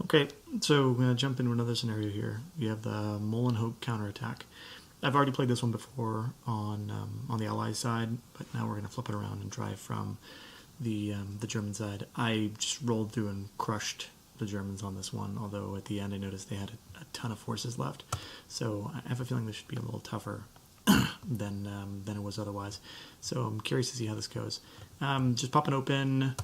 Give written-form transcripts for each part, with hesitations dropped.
Okay, so we're going to jump into another scenario here. We have the Molenhoek counterattack. I've already played this one before on the Allies side, but now we're going to flip it around and drive from the German side. I just rolled through and crushed the Germans on this one, although at the end I noticed they had a ton of forces left. So I have a feeling this should be a little tougher than it was otherwise. So I'm curious to see how this goes. Just popping open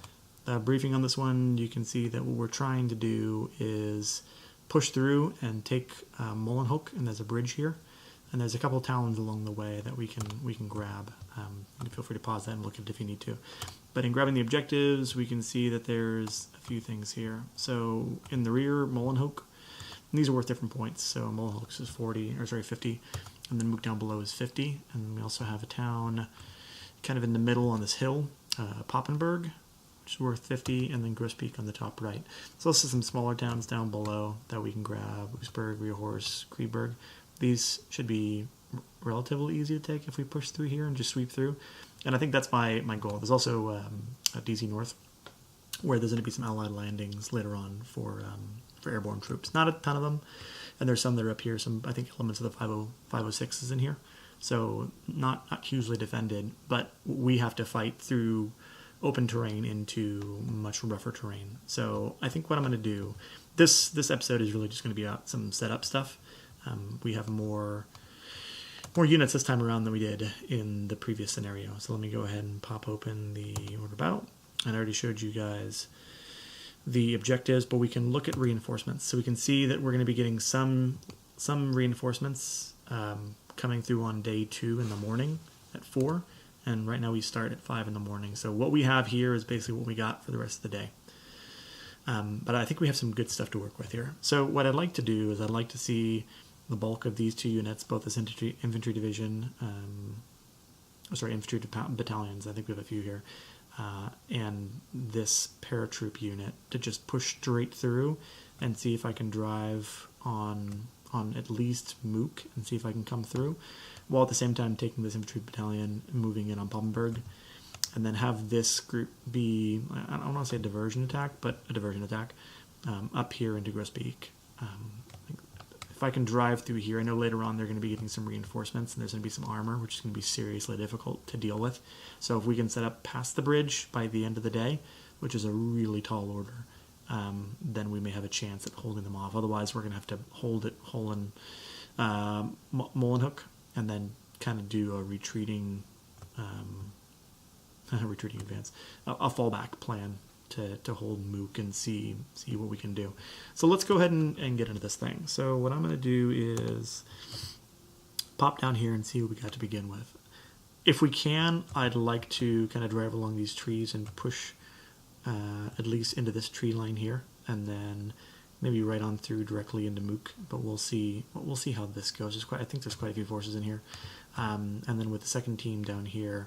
briefing on this one, you can see that what we're trying to do is push through and take Molenhoek, and there's a bridge here, and there's a couple of towns along the way that we can grab. You can feel free to pause that and look at it if you need to. But in grabbing the objectives, we can see that there's a few things here. So in the rear, Molenhoek, these are worth different points. So Molenhoek is 50, and then Mook down below is 50. And we also have a town kind of in the middle on this hill, Poppenberg, which is worth 50, and then Grosspeak on the top right. So this is some smaller towns down below that we can grab: Wuxburg, Rehorst, Kreberg. These should be relatively easy to take if we push through here and just sweep through. And I think that's my goal. There's also DZ North, where there's going to be some allied landings later on for airborne troops. Not a ton of them, and there's some that are up here. Some, I think, elements of the 506 is in here. So not hugely defended, but we have to fight through open terrain into much rougher terrain. So I think what I'm going to do, this episode is really just going to be about some setup stuff. We have more units this time around than we did in the previous scenario. So let me go ahead and pop open the order bout. And I already showed you guys the objectives, but we can look at reinforcements. So we can see that we're going to be getting some reinforcements coming through on day 2 in the morning at 4. And right now we start at 5 in the morning. So what we have here is basically what we got for the rest of the day. But I think we have some good stuff to work with here. So what I'd like to do is I'd like to see the bulk of these 2 units, both this infantry division, infantry battalions, I think we have a few here, and this paratroop unit to just push straight through and see if I can drive on at least Mook and see if I can come through, while at the same time taking this infantry battalion, moving in on Poppenberg, and then have this group be, I don't want to say a diversion attack, but a diversion attack up here into Grossbeak. If I can drive through here, I know later on they're going to be getting some reinforcements and there's going to be some armor, which is going to be seriously difficult to deal with. So if we can set up past the bridge by the end of the day, which is a really tall order, then we may have a chance at holding them off. Otherwise, we're going to have to hold in Molenhoek, and then kind of do a retreating advance, a fallback plan to hold Mook and see what we can do. So let's go ahead and get into this thing. So what I'm going to do is pop down here and see what we got to begin with. If we can, I'd like to kind of drive along these trees and push at least into this tree line here, and then maybe right on through directly into Mook. But we'll see how this goes. I think there's quite a few forces in here, and then with the second team down here,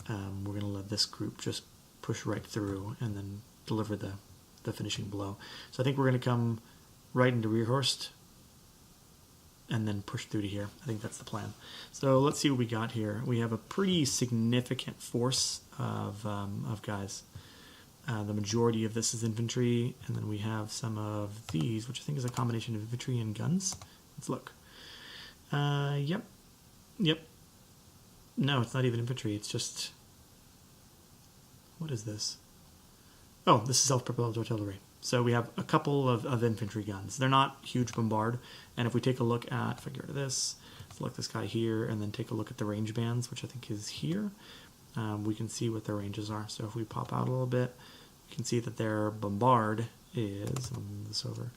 we're going to let this group just push right through and then deliver the finishing blow. So I think we're going to come right into Rehorst and then push through to here. I think that's the plan. So let's see what we got here. We have a pretty significant force of guys. The majority of this is infantry, and then we have some of these, which I think is a combination of infantry and guns. Let's look. Yep. No, it's not even infantry. It's just... What is this? Oh, this is self-propelled artillery. So we have a couple of infantry guns. They're not huge bombard. And if we take a look at, if I get rid of this, select this guy here, and then take a look at the range bands, which I think is here, we can see what their ranges are. So if we pop out a little bit, we can see that their bombard is, I'll move this over.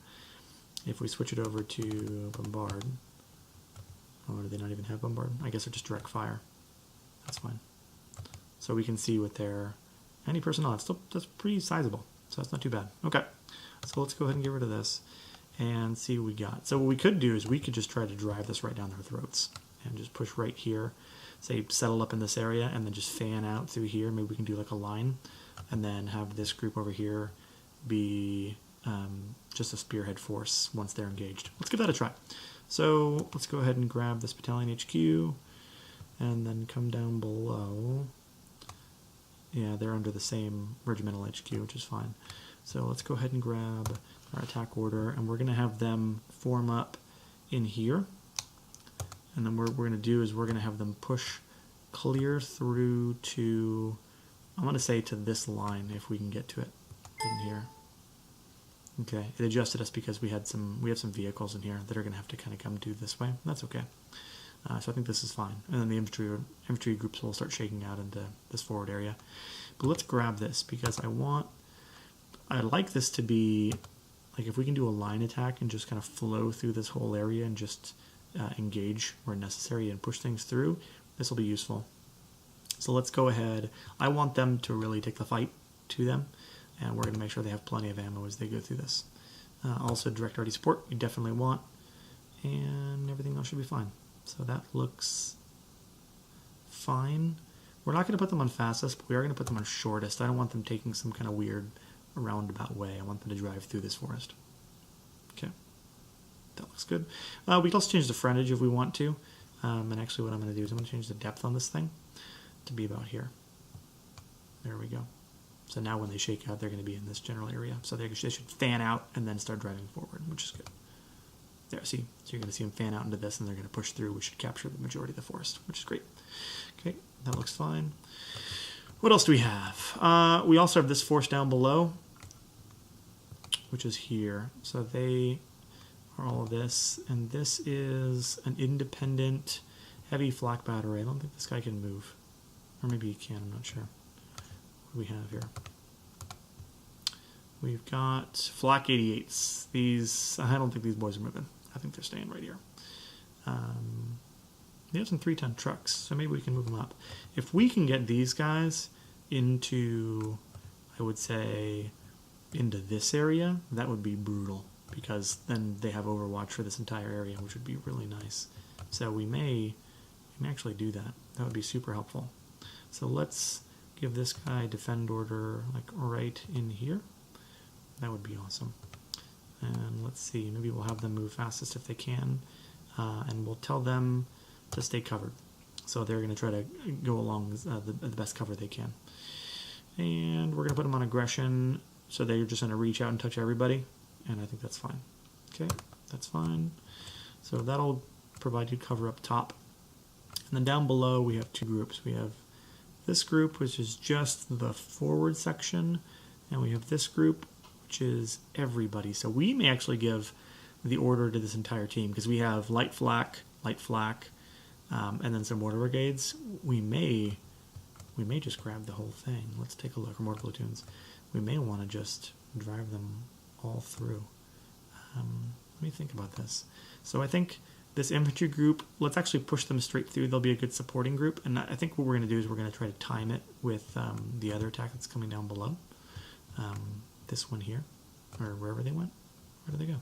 If we switch it over to bombard, or do they not even have bombard? I guess they're just direct fire. That's fine. So we can see what their anti-personnel, that's pretty sizable. So that's not too bad. Okay, so let's go ahead and get rid of this and see what we got. So what we could do is we could just try to drive this right down their throats and just push right here, say settle up in this area, and then just fan out through here. Maybe we can do like a line, and then have this group over here be just a spearhead force once they're engaged. Let's give that a try. So let's go ahead and grab this battalion HQ, and then come down below. Yeah, they're under the same regimental HQ, which is fine. So let's go ahead and grab our attack order, and we're going to have them form up in here. And then what we're going to do is we're going to have them push clear through to, I'm going to say to this line if we can get to it in here. Okay, it adjusted us because we have some vehicles in here that are going to have to kind of come to this way. That's okay. So I think this is fine. And then the infantry groups will start shaking out into this forward area. But let's grab this because I like this to be, like if we can do a line attack and just kind of flow through this whole area and just engage where necessary and push things through, this will be useful. So let's go ahead. I want them to really take the fight to them, and we're going to make sure they have plenty of ammo as they go through this. Also, direct arty support we definitely want, and everything else should be fine. So that looks fine. We're not going to put them on fastest, but we are going to put them on shortest. I don't want them taking some kind of weird roundabout way. I want them to drive through this forest. Okay, that looks good. We can also change the frontage if we want to. And actually what I'm going to do is I'm going to change the depth on this thing to be about here. There we go. So now when they shake out, they're going to be in this general area. So they should fan out and then start driving forward, which is good. There, see? So you're going to see them fan out into this, and they're going to push through. We should capture the majority of the forest, which is great. Okay, that looks fine. What else do we have? We also have this force down below, which is here. So they are all of this, and this is an independent heavy flak battery. I don't think this guy can move. Or maybe he can, I'm not sure. What do we have here? We've got flak 88s. These, I don't think these boys are moving. I think they're staying right here. They have some 3-ton trucks, so maybe we can move them up. If we can get these guys into, I would say, into this area, that would be brutal, because then they have overwatch for this entire area, which would be really nice. So we may actually do that. That would be super helpful. So let's give this guy defend order like right in here. That would be awesome. And let's see, maybe we'll have them move fastest if they can, and we'll tell them to stay covered. So they're going to try to go along the best cover they can. And we're going to put them on aggression, so they're just going to reach out and touch everybody, and I think that's fine. Okay, that's fine. So that'll provide you cover up top. And then down below we have two groups. We have this group, which is just the forward section, and we have this group, which is everybody. So we may actually give the order to this entire team, because we have light flak, and then some mortar brigades. We may just grab the whole thing. Let's take a look. Mortar platoons. We may want to just drive them all through. Let me think about this. So I think this infantry group, let's actually push them straight through. They'll be a good supporting group. And I think what we're going to do is we're going to try to time it with the other attack that's coming down below. This one here, or wherever they went. Where did they go?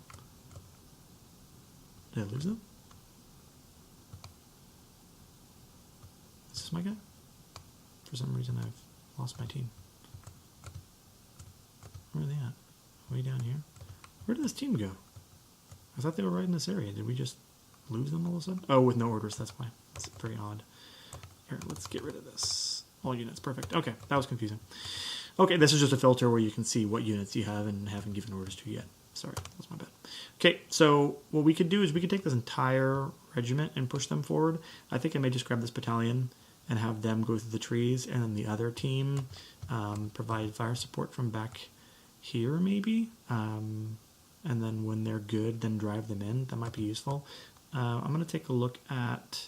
Did I lose them? Is this my guy? For some reason I've lost my team. Where are they at? Way down here? Where did this team go? I thought they were right in this area. Did we just lose them all of a sudden? Oh, with no orders, that's why. That's very odd. Here, let's get rid of this. All units, perfect. Okay, that was confusing. Okay, this is just a filter where you can see what units you have and haven't given orders to yet. Sorry, that's my bad. Okay, so what we could do is we could take this entire regiment and push them forward. I think I may just grab this battalion and have them go through the trees, and then the other team provide fire support from back here, maybe. And then when they're good, then drive them in. That might be useful. I'm going to take a look at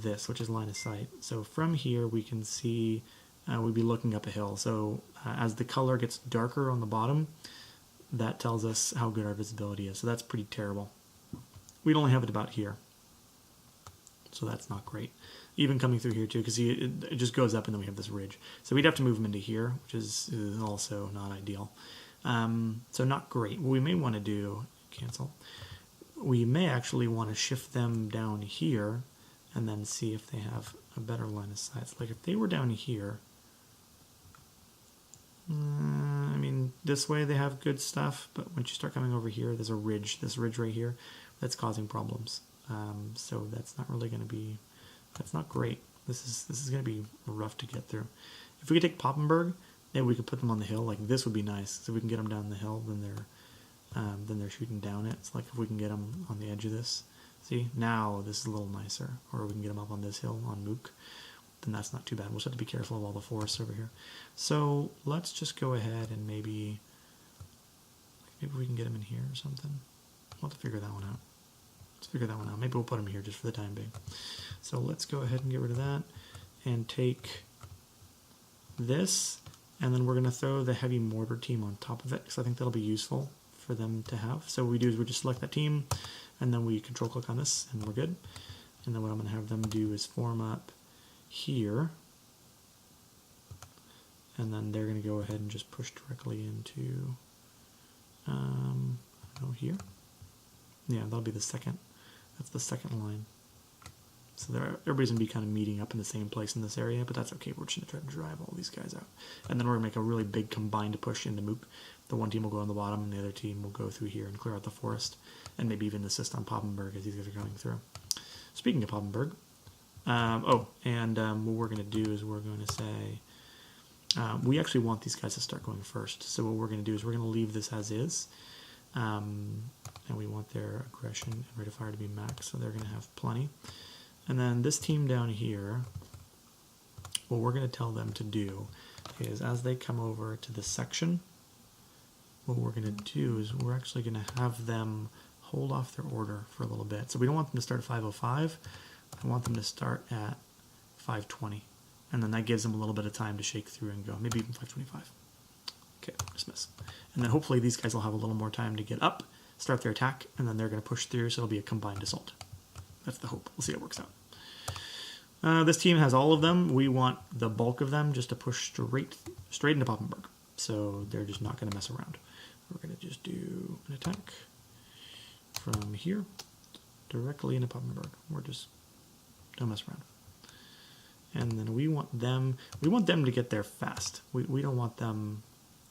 this, which is line of sight. So from here, we can see we'd be looking up a hill. So as the color gets darker on the bottom, that tells us how good our visibility is. So that's pretty terrible. We'd only have it about here. So that's not great. Even coming through here too, because it just goes up and then we have this ridge. So we'd have to move them into here, which is also not ideal. So not great. What we may want to do, cancel, we may actually want to shift them down here and then see if they have a better line of sight. So like if they were down here, I mean, this way they have good stuff, but once you start coming over here, there's a ridge, this ridge right here, that's causing problems. So that's not really going to be, that's not great. This is going to be rough to get through. If we could take Poppenberg, Maybe we could put them on the hill. Like this would be nice. So if we can get them down the hill, then they're shooting down it. It's like if we can get them on the edge of this. See, now this is a little nicer. Or we can get them up on this hill on Mook. Then that's not too bad. We'll just have to be careful of all the forests over here. So let's just go ahead and maybe we can get them in here or something. We'll have to figure that one out. Let's figure that one out. Maybe we'll put them here just for the time being. So let's go ahead and get rid of that and take this, and then we're going to throw the heavy mortar team on top of it because I think that'll be useful for them to have. So what we do is we just select that team, and then we control click on this, and we're good. And then what I'm going to have them do is form up here, and then they're going to go ahead and just push directly into here. Yeah, that'll be the second. That's the second line. So everybody's going to be kind of meeting up in the same place in this area, but that's okay. We're just going to try to drive all these guys out. And then we're going to make a really big combined push into Mook. The one team will go on the bottom, and the other team will go through here and clear out the forest, and maybe even assist on Poppenberg as these guys are going through. Speaking of Poppenberg, what we're going to do is we're going to say, we actually want these guys to start going first. So what we're going to do is we're going to leave this as is. And we want their aggression and rate of fire to be max, so they're going to have plenty. And then this team down here, what we're going to tell them to do is as they come over to this section, what we're going to do is we're actually going to have them hold off their order for a little bit. So we don't want them to start at 5:05. I want them to start at 5:20. And then that gives them a little bit of time to shake through and go, maybe even 5:25. Okay, dismiss. And then hopefully these guys will have a little more time to get up, start their attack, and then they're going to push through, so it'll be a combined assault. That's the hope. We'll see how it works out. This team has all of them. We want the bulk of them just to push straight into Poppenberg. So they're just not going to mess around. We're going to just do an attack from here directly into Poppenberg. We're just don't mess around. And then we want them to get there fast. We don't want them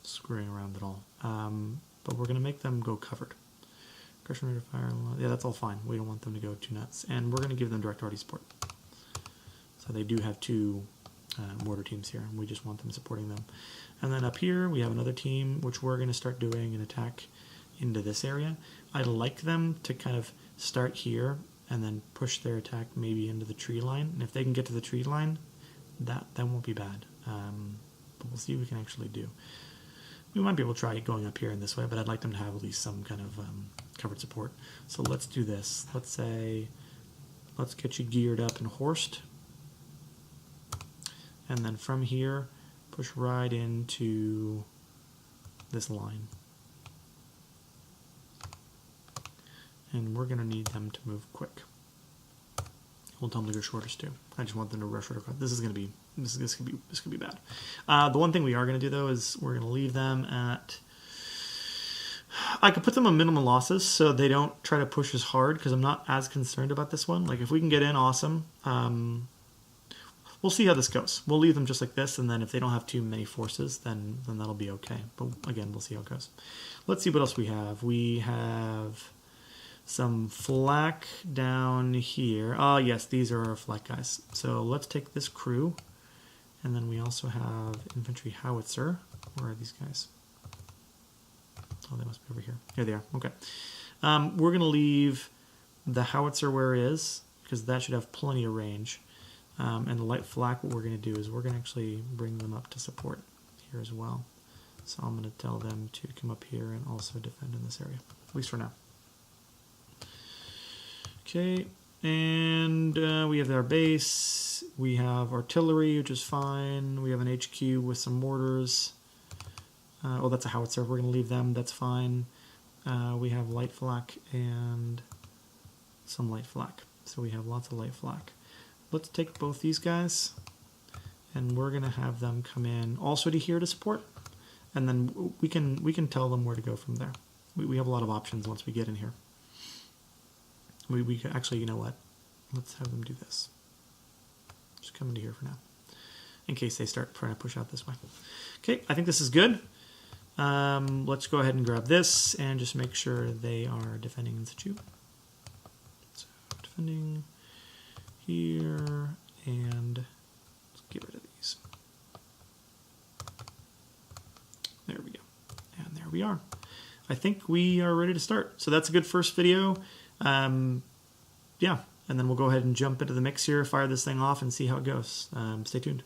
screwing around at all. But we're going to make them go covered. Aggression rate of fire, yeah, that's all fine. We don't want them to go too nuts. And we're going to give them direct arty support. So they do have two mortar teams here, and we just want them supporting them. And then up here, we have another team, which we're going to start doing an attack into this area. I'd like them to kind of start here and then push their attack maybe into the tree line. And if they can get to the tree line, that won't be bad. But we'll see what we can actually do. We might be able to try going up here in this way, but I'd like them to have at least some kind of covered support. So let's do this. Let's get you geared up and horsed. And then from here, push right into this line. And we're going to need them to move quick. We'll tell them to go shortest too. I just want them to rush right across. This could be bad. The one thing we are going to do though is we're going to leave them at. I could put them on minimum losses so they don't try to push as hard because I'm not as concerned about this one. Like if we can get in, awesome. We'll see how this goes. We'll leave them just like this, and then if they don't have too many forces, then that'll be okay. But again, we'll see how it goes. Let's see what else we have. We have some flak down here. Oh, yes, these are our flak guys. So let's take this crew, and then we also have infantry howitzer. Where are these guys? Oh, they must be over here. Here they are. Okay. We're going to leave the howitzer where it is, because that should have plenty of range. And the light flak, what we're going to do is we're going to actually bring them up to support here as well. So I'm going to tell them to come up here and also defend in this area, at least for now. Okay, and we have our base. We have artillery, which is fine. We have an HQ with some mortars. Oh, that's a howitzer. We're going to leave them. That's fine. We have light flak and some light flak. So we have lots of light flak. Let's take both these guys, and we're going to have them come in also to here to support, and then we can tell them where to go from there. We have a lot of options once we get in here. We could actually, you know what? Let's have them do this. Just come into here for now, in case they start trying to push out this way. Okay, I think this is good. Let's go ahead and grab this and just make sure they are defending in situ. So defending here, and let's get rid of these. we are. I think we are ready to start. So that's a good first video. Yeah, and then we'll go ahead and jump into the mix here, fire this thing off, and see how it goes. Stay tuned.